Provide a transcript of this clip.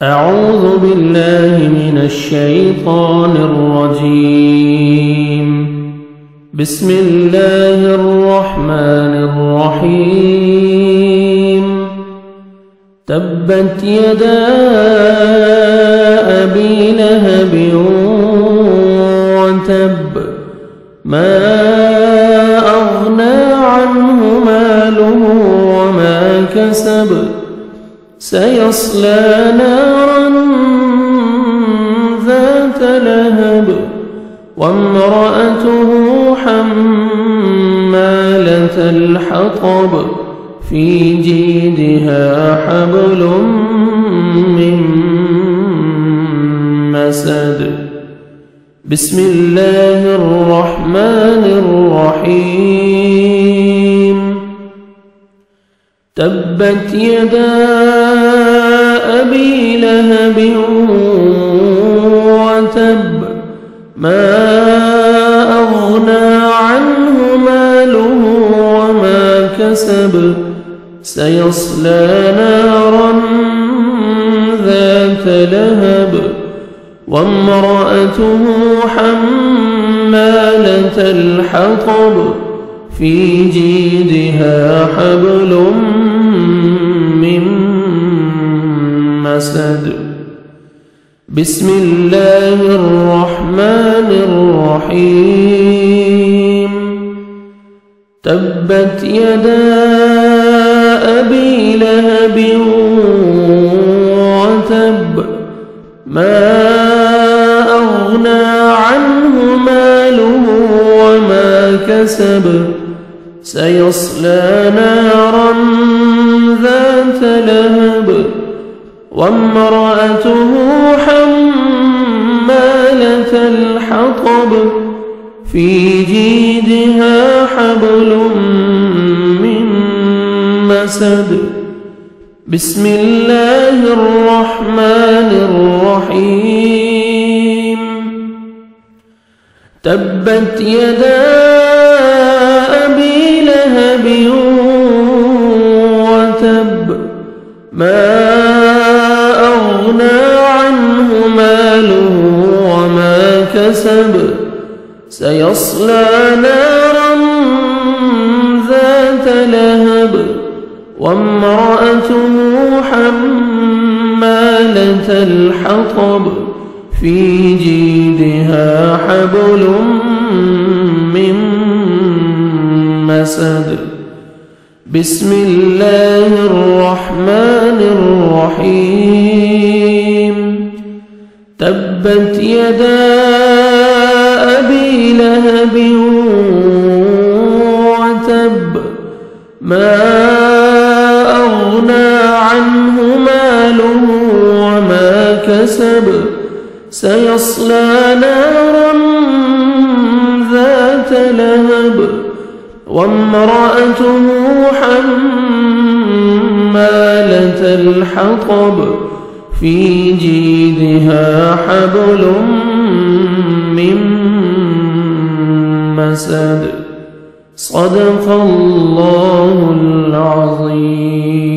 أعوذ بالله من الشيطان الرجيم. بسم الله الرحمن الرحيم. تبت يدا أبي لهب وتب، ما أغنى عنه ماله وما كسب، سيصلى نارا ذات لهب، وامرأته حمالة الحطب، في جيدها حبل من مسد. بسم الله الرحمن الرحيم. تبت يدا أبي لهب وتب، ما أغنى عنه ماله وما كسب، سيصلى نارا ذات لهب، وامرأته حمالة الحطب، في جيدها حبل من مسد. بسم الله الرحمن الرحيم. تبت يدا أبي لهب وتب، ما أغنى عنه ماله وما كسب، سيصلى نارا ذات لهب، وامرأته حمالة الحطب، في جيدها حبل من مسد. بسم الله الرحمن الرحيم. تبت يدا أبي لهب وتب، ما أغنى عنه ماله وما كسب، سيصلى نارا ذات لهب، وامرأته حمالة الحطب، في جيدها حبل من مسد. بسم الله الرحمن الرحيم. تبت يدا أبي لهب وتب، ما أغنى عنه ماله وما كسب، سيصلى نارا ذات لهب، وامرأته حمالة الحطب، في جيدها حبل من مسد. صدق الله العظيم.